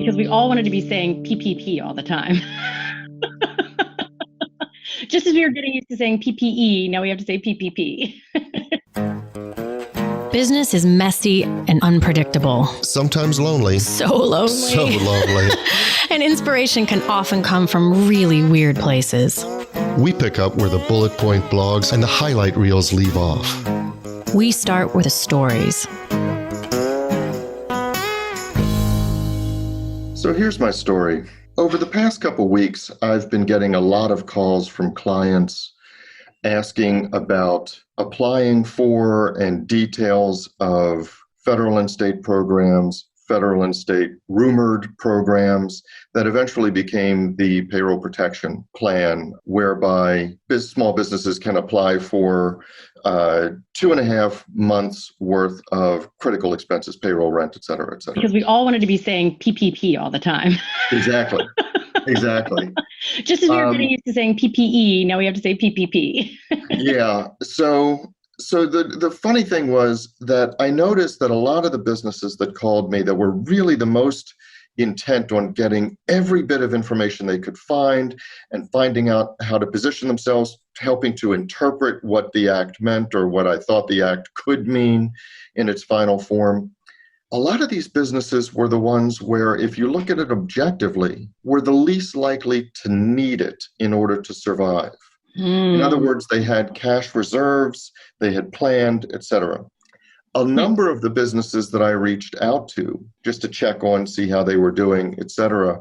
because we all wanted to be saying PPP all the time. Just as we were getting used to saying PPE, now we have to say PPP. Business is messy and unpredictable. Sometimes lonely. So lonely. So lonely. And inspiration can often come from really weird places. We pick up where the bullet point blogs and the highlight reels leave off. We start with the stories. So here's my story. Over the past couple weeks, I've been getting a lot of calls from clients asking about applying for and details of federal and state programs, federal and state rumored programs that eventually became the payroll protection plan, whereby small businesses can apply for 2.5 months worth of critical expenses, payroll, rent, et cetera, et cetera. Because we all wanted to be saying PPP all the time. Exactly. Exactly. Just as we were getting used to saying PPE, now we have to say PPP. Yeah. So the funny thing was that I noticed that a lot of the businesses that called me that were really the most intent on getting every bit of information they could find and finding out how to position themselves, helping to interpret what the act meant or what I thought the act could mean in its final form. A lot of these businesses were the ones where, if you look at it objectively, were the least likely to need it in order to survive. In other words, they had cash reserves, they had planned, et cetera. A number of the businesses that I reached out to just to check on, see how they were doing, et cetera,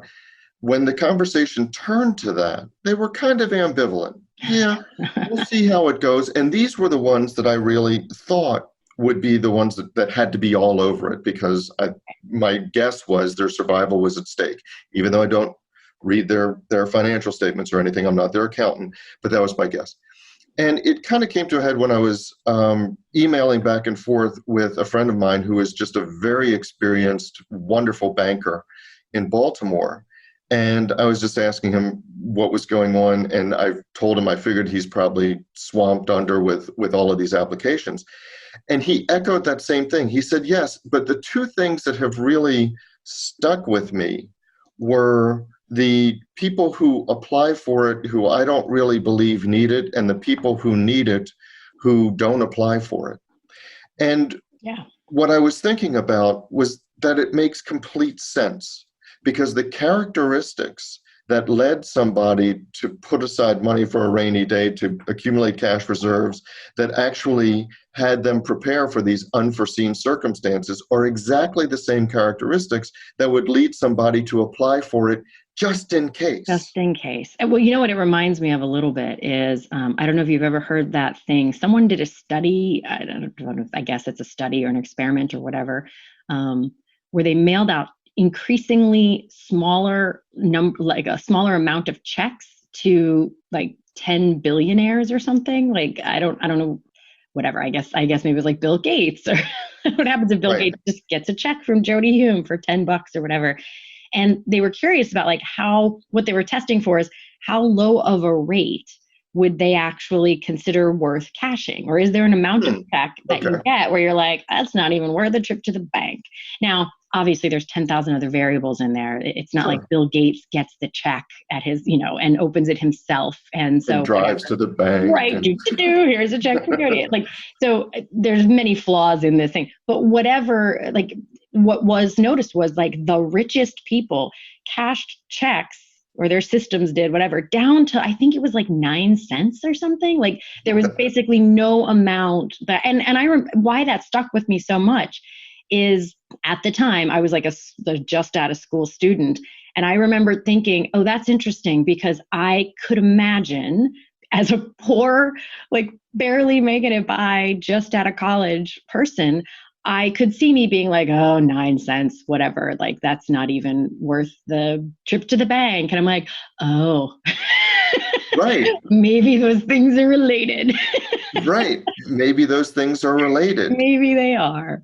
when the conversation turned to that, they were kind of ambivalent. Yeah, we'll see how it goes. And these were the ones that I really thought would be the ones that had to be all over it, because my guess was their survival was at stake. Even though I don't read their financial statements or anything, I'm not their accountant, but that was my guess. And it kind of came to a head when I was emailing back and forth with a friend of mine who is just a very experienced, wonderful banker in Baltimore. And I was just asking him what was going on. And I told him I figured he's probably swamped under with all of these applications. And he echoed that same thing. He said, yes, but the two things that have really stuck with me were the people who apply for it who I don't really believe need it, and the people who need it who don't apply for it. And what I was thinking about was that it makes complete sense, because the characteristics that led somebody to put aside money for a rainy day, to accumulate cash reserves, that actually had them prepare for these unforeseen circumstances, are exactly the same characteristics that would lead somebody to apply for it just in case. Just in case. Well, you know what it reminds me of a little bit is, I don't know if you've ever heard that thing. Someone did a study, I guess it's a study or an experiment or whatever, where they mailed out increasingly smaller like a smaller amount of checks to like 10 billionaires or something. Like, I don't know, whatever. I guess maybe it was like Bill Gates, or what happens if Bill Gates just gets a check from Jody Hume for $10 or whatever. And they were curious about like what they were testing for is how low of a rate would they actually consider worth cashing? Or is there an amount of check that you get where you're like, that's not even worth the trip to the bank? Now, obviously there's 10,000 other variables in there. It's not like Bill Gates gets the check at his, and opens it himself. And so and drives to the bank. Right. Here's a check for Jody. Like, so there's many flaws in this thing, but whatever, like what was noticed was like the richest people cashed checks, or their systems did, whatever, down to, I think it was like 9 cents or something. Like there was basically no amount that, and why that stuck with me so much is at the time I was like a just out of school student. And I remember thinking, oh, that's interesting, because I could imagine as a poor, like barely making it by, just out of college person, I could see me being like, oh, 9 cents, whatever. Like, that's not even worth the trip to the bank. And I'm like, oh, right. Maybe those things are related. Right. Maybe those things are related. Maybe they are.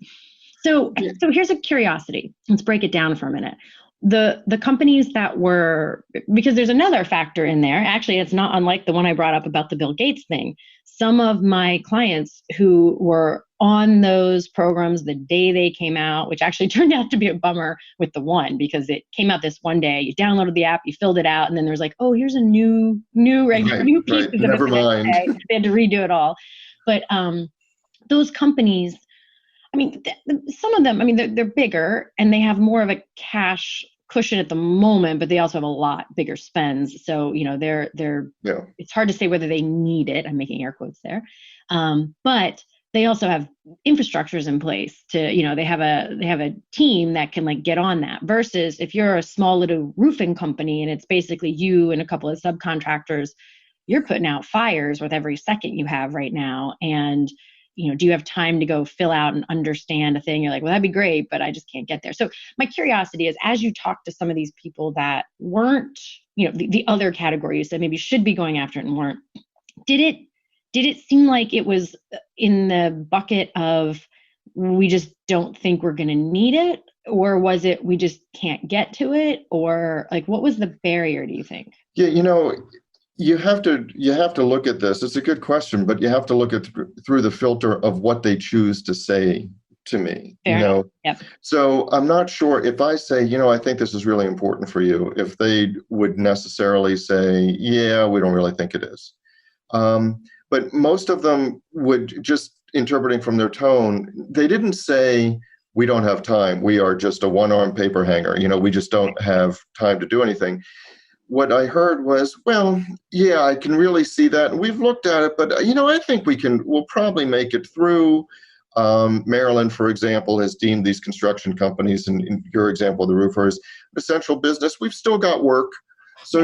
So here's a curiosity. Let's break it down for a minute. the companies that were, because there's another factor in there. Actually, it's not unlike the one I brought up about the Bill Gates thing. Some of my clients who were on those programs the day they came out, which actually turned out to be a bummer with the one, because it came out this one day, you downloaded the app, you filled it out, and then there's like, oh, here's a new pieces of Never it. mind. They had to redo it all. But those companies, I mean, some of them, I mean, they're bigger and they have more of a cash cushion at the moment, but they also have a lot bigger spends. So, it's hard to say whether they need it. I'm making air quotes there. But they also have infrastructures in place to, they have a team that can like get on that, versus if you're a small little roofing company and it's basically you and a couple of subcontractors, you're putting out fires with every second you have right now. And do you have time to go fill out and understand a thing? You're like, well, that'd be great, but I just can't get there. So my curiosity is, as you talk to some of these people that weren't, the other category you said maybe should be going after it and weren't, did it seem like it was in the bucket of, we just don't think we're going to need it? Or was it, we just can't get to it? Or like, what was the barrier, do you think? Yeah, you have to look at this. It's a good question, but you have to look at through the filter of what they choose to say to me. Fair. Yep. So I'm not sure if I say, I think this is really important for you, if they would necessarily say, yeah, we don't really think it is. But most of them would, just interpreting from their tone, they didn't say, we don't have time, we are just a one-arm paper hanger, we just don't have time to do anything. What I heard was, well, yeah, I can really see that. And we've looked at it, but, I think we'll probably make it through. Maryland, for example, has deemed these construction companies, and in your example, the roofers, essential business. We've still got work. So,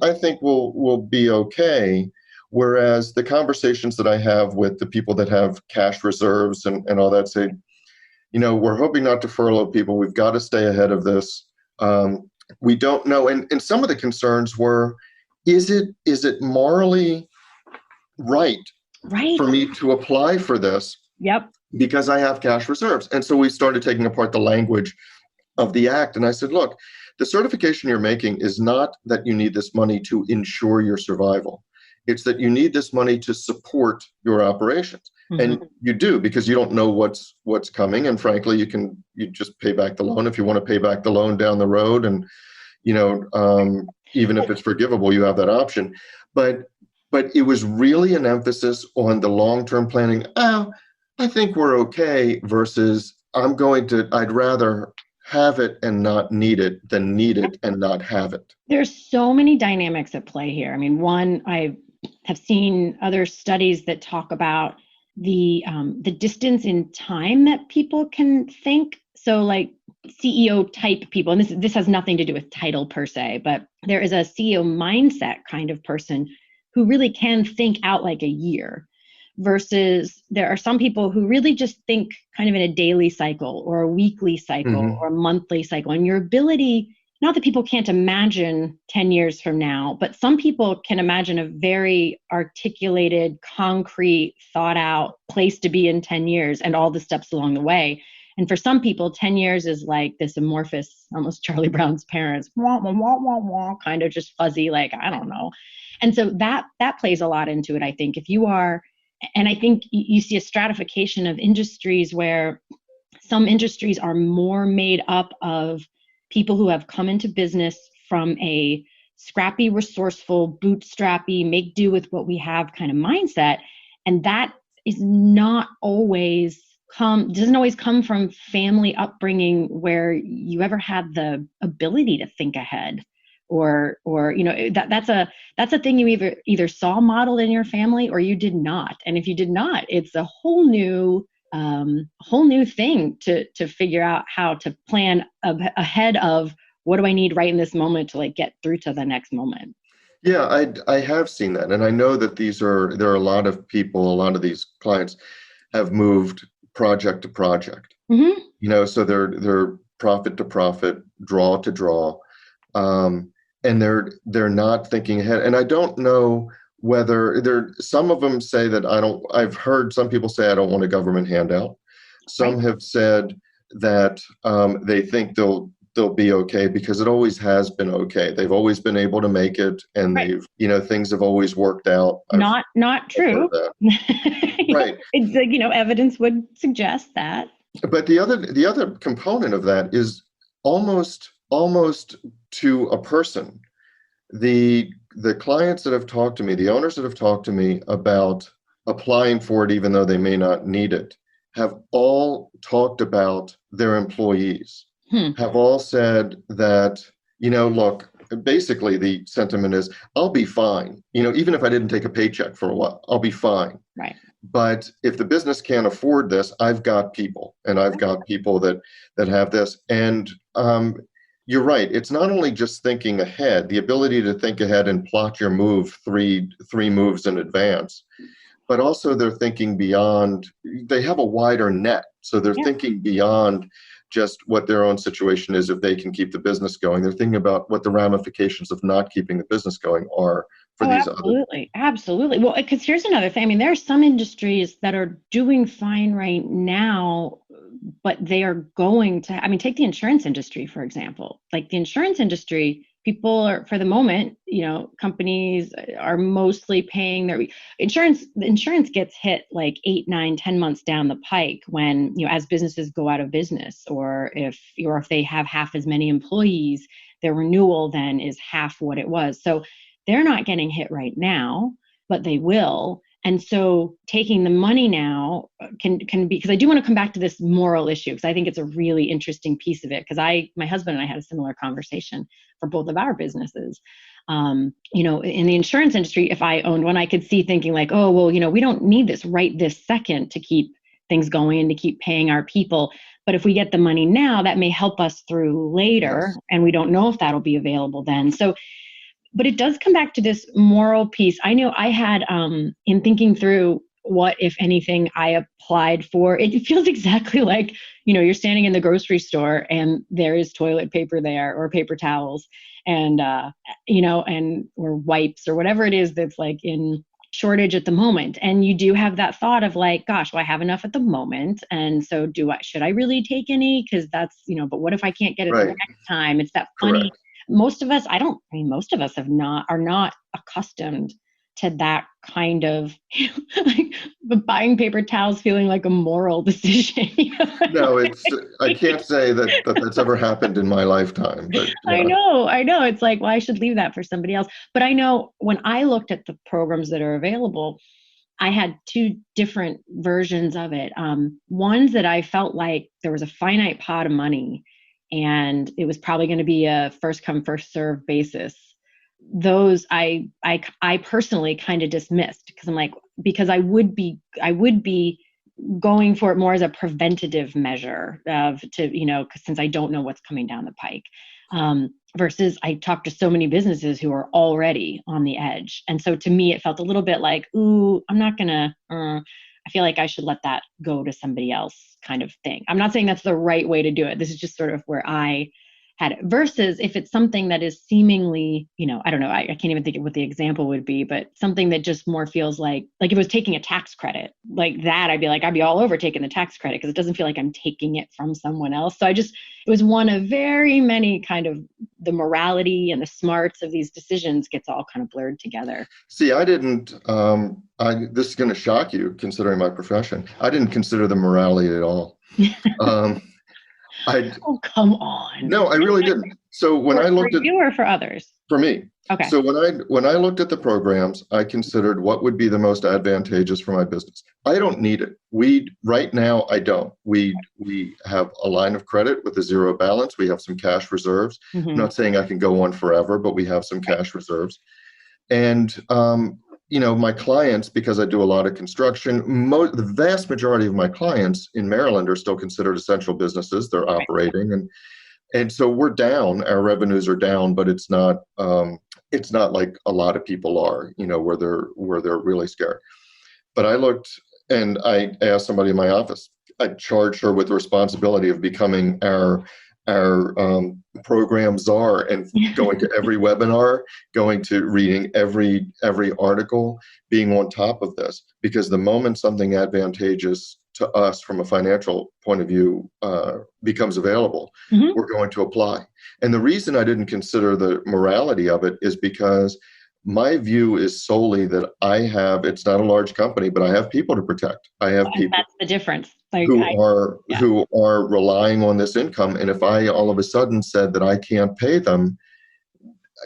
I think we'll be okay. Whereas the conversations that I have with the people that have cash reserves and all that say, we're hoping not to furlough people. We've got to stay ahead of this. We don't know. And some of the concerns were, is it morally right for me to apply for this? Yep. Because I have cash reserves. And so we started taking apart the language of the act. And I said, look, the certification you're making is not that you need this money to ensure your survival. It's that you need this money to support your operations. Mm-hmm. And you do, because you don't know what's coming. And frankly, you just pay back the loan if you want to pay back the loan down the road. And, even if it's forgivable, you have that option. But it was really an emphasis on the long-term planning. Oh, I think we're okay, versus I'd rather have it and not need it than need it and not have it. There's so many dynamics at play here. I mean, one, I have seen other studies that talk about the distance in time that people can think. So like CEO type people, and this has nothing to do with title per se, but there is a CEO mindset kind of person who really can think out like a year, versus there are some people who really just think kind of in a daily cycle or a weekly cycle, mm-hmm. or a monthly cycle. And your ability, not that people can't imagine 10 years from now, but some people can imagine a very articulated, concrete, thought out place to be in 10 years and all the steps along the way. And for some people, 10 years is like this amorphous, almost Charlie Brown's parents, wah, wah, wah, wah, wah, kind of just fuzzy, like, I don't know. And so that plays a lot into it, I think. If you are, and I think you see a stratification of industries where some industries are more made up of people who have come into business from a scrappy, resourceful, bootstrappy, make do with what we have kind of mindset. And that is not always doesn't always come from family upbringing where you ever had the ability to think ahead, or that's a thing you either saw modeled in your family or you did not. And if you did not, it's a whole new thing to figure out how to plan ahead of what do I need right in this moment to like get through to the next moment. Yeah, I have seen that. And I know that there are a lot of people, a lot of these clients have moved project to project, mm-hmm. So they're profit to profit, draw to draw. And they're not thinking ahead. And I don't know whether some of them say that I've heard some people say, I don't want a government handout. Some have said that they think they'll be okay because it always has been okay. They've always been able to make it, and Right. they've, things have always worked out. Not I've heard true. that. Right. It's like, evidence would suggest that. But the other component of that is almost to a person. The clients that have talked to me, the owners that have talked to me about applying for it, even though they may not need it, have all talked about their employees, have all said that, look, basically the sentiment is, I'll be fine. Even if I didn't take a paycheck for a while, I'll be fine. Right. But if the business can't afford this, I've got people, and I've got people that have this. And you're right. It's not only just thinking ahead, the ability to think ahead and plot your move three moves in advance, but also they're thinking beyond. They have a wider net, so they're thinking beyond just what their own situation is. If they can keep the business going, they're thinking about what the ramifications of not keeping the business going are for these absolutely. Well, because here's another thing. I mean, there are some industries that are doing fine right now, but they are going to, take the insurance industry, for example. Like the insurance industry, people are, for the moment, companies are mostly paying their insurance. The insurance gets hit like 8, 9, 10 months down the pike when, as businesses go out of business, or if they have half as many employees, their renewal then is half what it was. So they're not getting hit right now, but they will. And so taking the money now can be, because I do want to come back to this moral issue, because I think it's a really interesting piece of it. Because my husband and I had a similar conversation for both of our businesses. In the insurance industry, if I owned one, I could see thinking like, oh, well, we don't need this right this second to keep things going and to keep paying our people. But if we get the money now, that may help us through later. Yes. And we don't know if that'll be available then. So, but it does come back to this moral piece. I know I had, in thinking through what, if anything, I applied for, it feels exactly like, you're standing in the grocery store and there is toilet paper there, or paper towels, and, or wipes, or whatever it is that's like in shortage at the moment. And you do have that thought of like, gosh, well, I have enough at the moment. And so should I really take any? Because that's, but what if I can't get it the next time? It's that funny. Correct. Most of us are not accustomed to that kind of like buying paper towels feeling like a moral decision. No, I can't say that that's ever happened in my lifetime. But I know. It's like, well, I should leave that for somebody else. But I know when I looked at the programs that are available, I had 2 different versions of it. Ones that I felt like there was a finite pot of money, and it was probably going to be a first come, first serve basis. Those I personally kind of dismissed, because I'm like, because I would be going for it more as a preventative measure since I don't know what's coming down the pike. Versus I talked to so many businesses who are already on the edge. And so to me, it felt a little bit like, ooh, I'm not going to, I feel like I should let that go to somebody else kind of thing. I'm not saying that's the right way to do it. This is just sort of where I had it. Versus if it's something that is seemingly, I don't know, I can't even think of what the example would be, but something that just more feels like if it was taking a tax credit like that, I'd be all over taking the tax credit, because it doesn't feel like I'm taking it from someone else. So it was one of very many kind of the morality and the smarts of these decisions gets all kind of blurred together. See, I didn't, this is going to shock you considering my profession. I didn't consider the morality at all. Oh, come on. No, I really didn't. So when I looked at you or for others? For me. Okay. So when I looked at the programs, I considered what would be the most advantageous for my business. I don't need it. Right now I don't. We have a line of credit with a 0 balance. We have some cash reserves. Mm-hmm. I'm not saying I can go on forever, but we have some cash reserves. And my clients, because I do a lot of construction, the vast majority of my clients in Maryland are still considered essential businesses. They're operating, and so we're down. Our revenues are down, but it's not like a lot of people are, where they're really scared. But I looked and I asked somebody in my office. I charged her with the responsibility of becoming our program czar and going to every webinar, going to reading every article, being on top of this, because the moment something advantageous to us from a financial point of view becomes available, we're going to apply. And the reason I didn't consider the morality of it is because my view is solely that it's not a large company, but I have people to protect. I have people. That's the difference. Like who are relying on this income. And if I all of a sudden said that I can't pay them,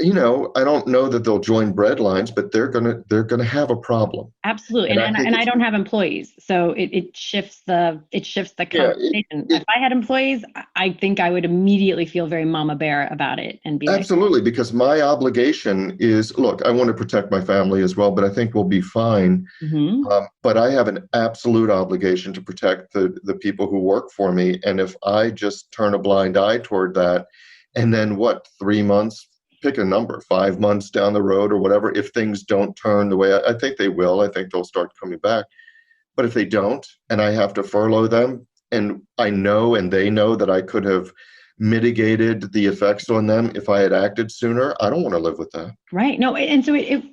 I don't know that they'll join breadlines, but they're gonna have a problem. Absolutely. And I don't have employees. So it shifts the conversation. If I had employees, I think I would immediately feel very mama bear about it and be absolutely, because my obligation is, look, I want to protect my family as well, but I think we'll be fine. But I have an absolute obligation to protect the people who work for me. And if I just turn a blind eye toward that, and then 3 months, pick a number, 5 months down the road or whatever, if things don't turn the way I think they will, I think they'll start coming back. But if they don't, and I have to furlough them, and I know and they know that I could have mitigated the effects on them if I had acted sooner, I don't want to live with that. Right. No, and so it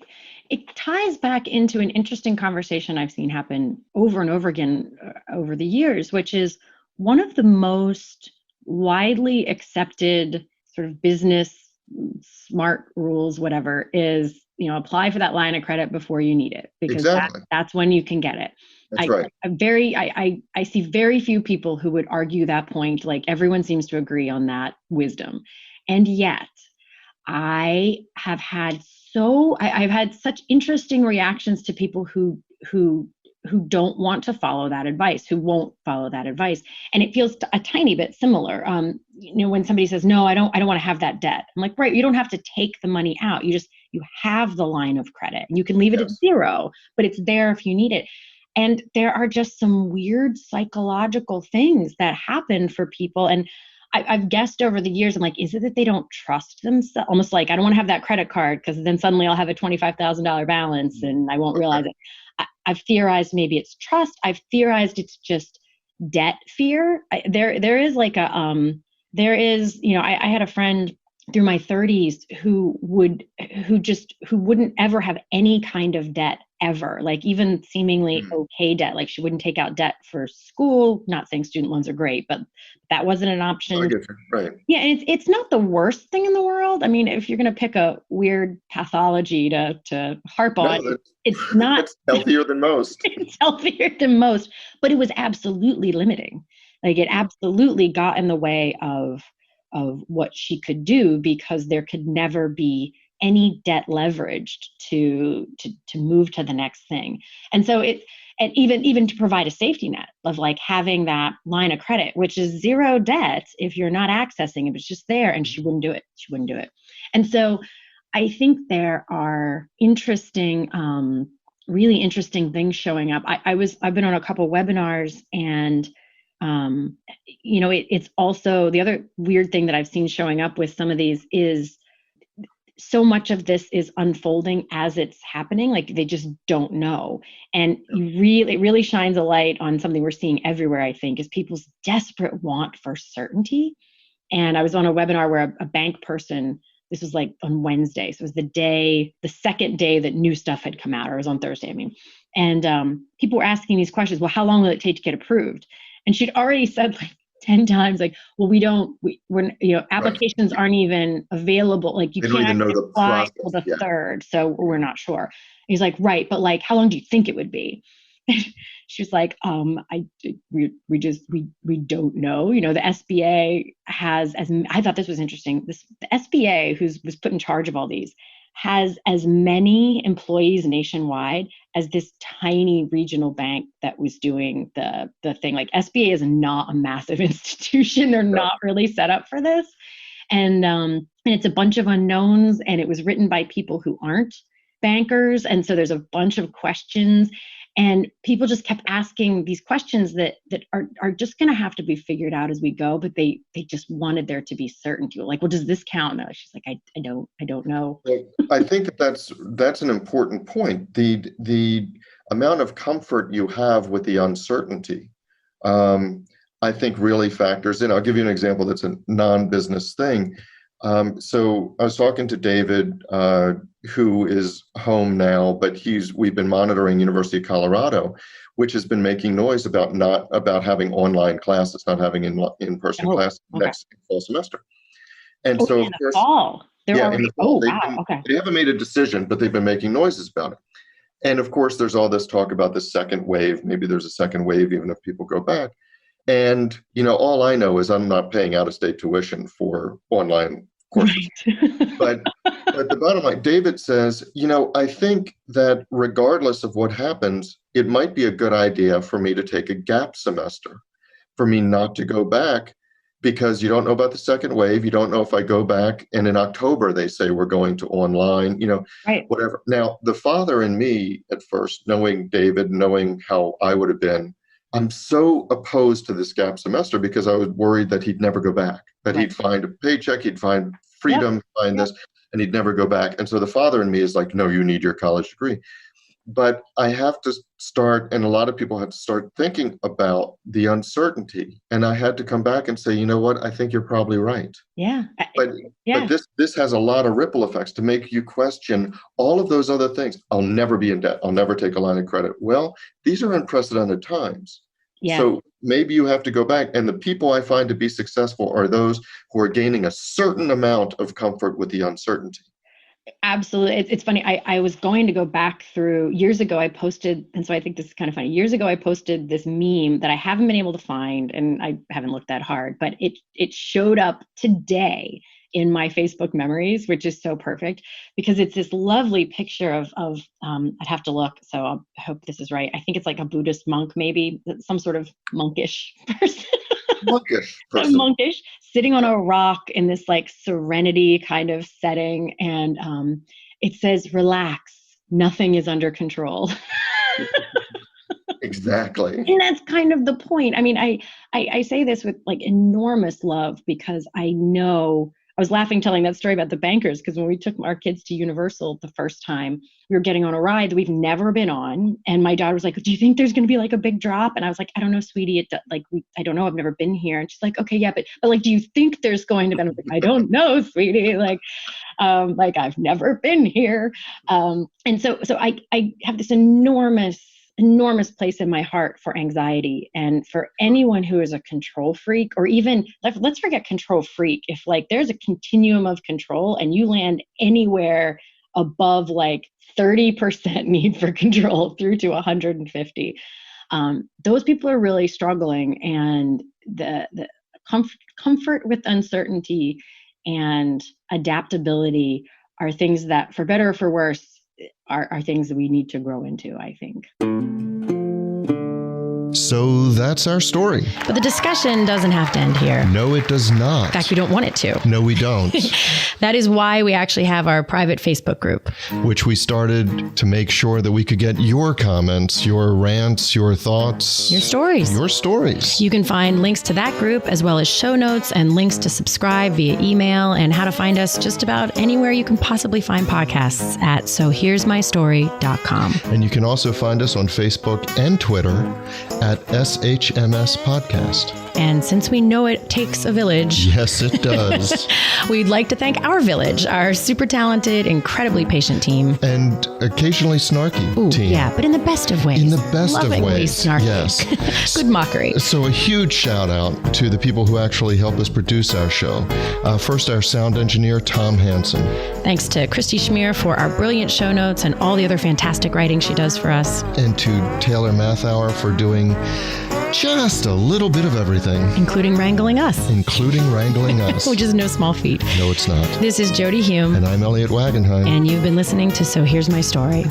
ties back into an interesting conversation I've seen happen over and over again over the years, which is one of the most widely accepted sort of business smart rules, whatever, is, apply for that line of credit before you need it, because that's when you can get it. That's right. I see very few people who would argue that point. Like, everyone seems to agree on that wisdom. And yet I've had such interesting reactions to people who don't want to follow that advice, who won't follow that advice. And it feels a tiny bit similar. When somebody says, no, I don't want to have that debt. I'm like, right, you don't have to take the money out. You have the line of credit, and you can leave it at zero, but it's there if you need it. And there are just some weird psychological things that happen for people. And I've guessed over the years, I'm like, is it that they don't trust themselves? Almost like, I don't want to have that credit card because then suddenly I'll have a $25,000 balance and I won't realize it. I've theorized maybe it's trust. I've theorized it's just debt fear. I had a friend through my 30s who wouldn't ever have any kind of debt ever, like even seemingly okay debt. Like, she wouldn't take out debt for school. Not saying student loans are great, but that wasn't an option. I get you. Right. Yeah, and it's not the worst thing in the world. I mean, if you're going to pick a weird pathology to harp on, it's not. It's healthier than most. It's healthier than most, but it was absolutely limiting. Like, it absolutely got in the way of what she could do, because there could never be any debt leveraged to move to the next thing. And so and even to provide a safety net of like having that line of credit, which is zero debt if you're not accessing it, it's just there, and she wouldn't do it. And so I think there are really interesting things showing up. I've been on a couple webinars, and it's also the other weird thing that I've seen showing up with some of these is so much of this is unfolding as it's happening. Like, they just don't know. And it really shines a light on something we're seeing everywhere, I think, is people's desperate want for certainty. And I was on a webinar where a bank person, this was like on Wednesday. So it was the second day that new stuff had come out, or it was on Thursday, I mean. And people were asking these questions. Well, how long will it take to get approved? And she'd already said like 10 times, like, well, we're applications aren't even available. Like, you can't actually apply till the 3rd. So we're not sure. He's like, right. But like, how long do you think it would be? She's like, we don't know. The SBA has, I thought this was interesting. The SBA, was put in charge of all these, has as many employees nationwide as this tiny regional bank that was doing the thing. Like, SBA is not a massive institution. They're not really set up for this. And it's a bunch of unknowns, and it was written by people who aren't bankers. And so there's a bunch of questions, and people just kept asking these questions that are just going to have to be figured out as we go. But they just wanted there to be certainty. Like, well, does this count? No, she's like, I don't know. I think that's an important point. The amount of comfort you have with the uncertainty, I think, really factors in. I'll give you an example that's a non-business thing. So I was talking to David, who is home now, but we've been monitoring University of Colorado, which has been making noise about having online classes, not having in-person classes next fall semester. And so, in the fall, they're already. in the fall, Wow. Okay. They haven't made a decision, but they've been making noises about it. And of course, there's all this talk about the second wave. Maybe there's a second wave, even if people go back. And, all I know is I'm not paying out-of-state tuition for online courses. Right. But the bottom line, David says, I think that regardless of what happens, it might be a good idea for me to take a gap semester, for me not to go back, because you don't know about the second wave. You don't know if I go back. And in October, they say we're going to online, right. Whatever. Now, the father in me at first, knowing David, knowing how I would have been, I'm so opposed to this gap semester because I was worried that he'd never go back, that he'd find a paycheck, he'd find freedom, find this, and he'd never go back. And so the father in me is like, no, you need your college degree. But I have to start, and a lot of people have to start thinking about the uncertainty. And I had to come back and say, you know what, I think you're probably right. Yeah. But this has a lot of ripple effects to make you question all of those other things. I'll never be in debt. I'll never take a line of credit. Well, these are unprecedented times. Yeah. So maybe you have to go back. And the people I find to be successful are those who are gaining a certain amount of comfort with the uncertainty. Absolutely. It's funny. I was going to go back through years ago. I posted, and so I think this is kind of funny. Years ago, I posted this meme that I haven't been able to find, and I haven't looked that hard, but it showed up today in my Facebook memories, which is so perfect because it's this lovely picture of I'd have to look. So I hope this is right. I think it's like a Buddhist monk, maybe some sort of monkish person. Monkish, sitting on a rock in this like serenity kind of setting. And it says, relax, nothing is under control. Exactly. And that's kind of the point. I mean, I say this with like enormous love because I know, I was laughing telling that story about the bankers because when we took our kids to Universal the first time, we were getting on a ride that we've never been on. And my daughter was like, do you think there's going to be like a big drop? And I was like, I don't know, sweetie. I don't know. I've never been here. And she's like, okay, yeah, but like, do you think there's going to be? And I was like, I don't know, sweetie. Like I've never been here. And so I have this enormous place in my heart for anxiety, and for anyone who is a control freak, or even let's forget control freak. If like there's a continuum of control and you land anywhere above like 30% need for control through to 150, those people are really struggling. And the comfort with uncertainty and adaptability are things that, for better or for worse, are things that we need to grow into, I think. So that's our story. But the discussion doesn't have to end here. No, it does not. In fact, we don't want it to. No, we don't. That is why we actually have our private Facebook group, which we started to make sure that we could get your comments, your rants, your thoughts, your stories. You can find links to that group as well as show notes and links to subscribe via email and how to find us just about anywhere you can possibly find podcasts at sohere'smystory.com. And you can also find us on Facebook and Twitter at SHMS Podcast. And since we know it takes a village. Yes, it does. We'd like to thank our village, our super talented, incredibly patient team. And occasionally snarky team. Yeah, but in the best of ways. In the best of ways. Snarky. Yes. Good mockery. So a huge shout out to the people who actually help us produce our show. First, our sound engineer, Tom Hansen. Thanks to Christy Schmier for our brilliant show notes and all the other fantastic writing she does for us. And to Taylor Mathauer for doing just a little bit of everything. Including wrangling us. Which is no small feat. No, it's not. This is Jody Hume. And I'm Elliot Wagenheim. And you've been listening to So Here's My Story.